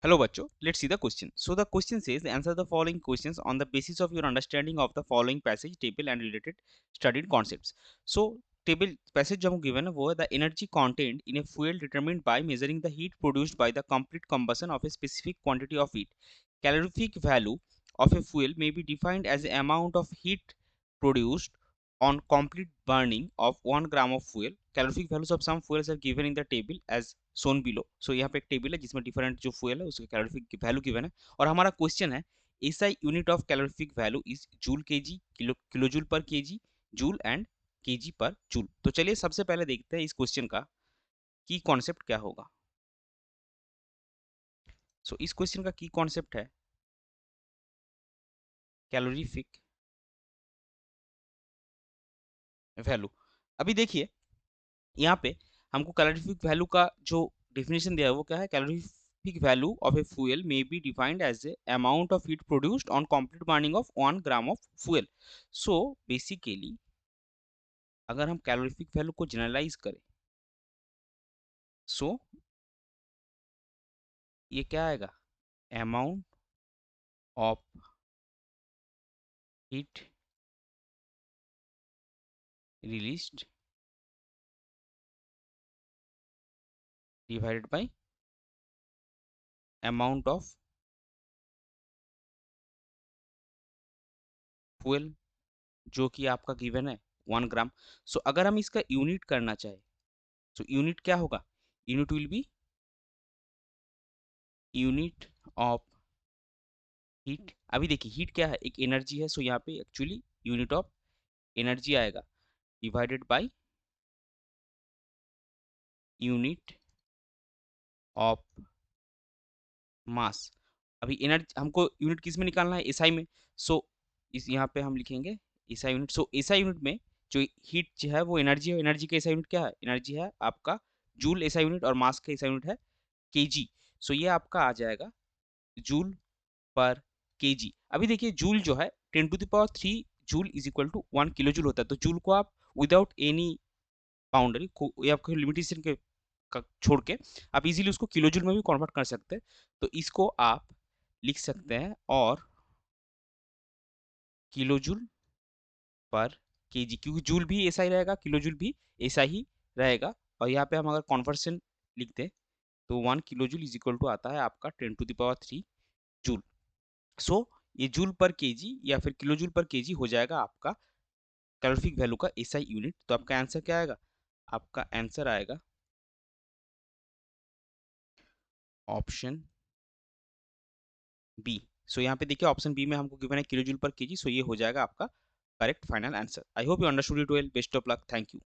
Hello बच्चों, let's see the question. So the question says answer the following questions on the basis of your understanding of the following passage table and related studied concepts. So table passage जो given है वो है the energy contained in a fuel determined by measuring the heat produced by the complete combustion of a specific quantity of heat. Calorific value of a fuel may be defined as the amount of heat produced on complete burning of 1 gram of fuel. Calorific values of some fuels are given in the table as shown below. So यहाँ पे एक table है जिसमें different जो fuel है उसके calorific value given है और हमारा क्वेश्चन है SI unit of calorific value is joule KG, kilojoule पर केजी, जूल एंड केजी पर जूल। तो चलिए सबसे पहले देखते हैं इस क्वेश्चन का की कॉन्सेप्ट क्या होगा। सो इस क्वेश्चन का की कॉन्सेप्ट है कैलोरीफिक वैल्यू। अभी देखिए यहाँ पे हमको कैलोरीफिक वैल्यू का जो डेफिनेशन दिया है वो क्या है, calorific value of a fuel may be defined as a amount of heat produced on complete burning of 1 gram of fuel. So basically अगर हम कैलोरीफिक वैल्यू को जनरलाइज करें सो ये क्या आएगा, amount of heat released divided by amount of fuel जो कि आपका गिवन है 1 ग्राम। सो अगर हम इसका यूनिट करना चाहे तो यूनिट क्या होगा, unit will be unit of heat. अभी देखिए हीट क्या है, एक एनर्जी है, सो यहाँ पे एक्चुअली यूनिट ऑफ एनर्जी आएगा divided by unit of mass. अभी एनर्जी हमको यूनिट किस में निकालना है, एसआई में। सो इस यहाँ पे हम लिखेंगे एसआई यूनिट। सो एसआई यूनिट में जो हीट जो है वो एनर्जी है, एनर्जी का एसआई यूनिट क्या है, एनर्जी है आपका जूल एसआई यूनिट और मास का एसआई यूनिट है केजी। सो ये आपका आ जाएगा जूल पर केजी। अभी देखिए जूल जो है 10⁻³ joule is equal to 1 kilo joule होता है। तो जूल को आप विदाउट एनी बाउंड्री को या आपके लिमिटेशन के छोड़ के आप इजीली उसको किलो जूल में भी कन्वर्ट कर सकते हैं। तो इसको आप लिख सकते हैं और किलो जूल पर केजी, क्योंकि जूल भी ऐसा ही रहेगा, किलो जूल भी ऐसा ही रहेगा। और यहाँ पे हम अगर कन्वर्सन लिखते हैं तो 1 kilo joule is equal to आता है आपका 10⁻³ जूल। सो ये जूल पर केजी या फिर किलो जूल पर केजी हो जाएगा आपका कैलोरीफिक वैल्यू का एसआई यूनिट। तो आपका आंसर क्या आएगा, आपका आंसर आएगा ऑप्शन बी। सो यहाँ पे देखिए ऑप्शन बी में हमको गिवन है किलो जूल पर केजी। सो ये हो जाएगा आपका correct final answer. I hope you understood it well. Best of luck, thank you.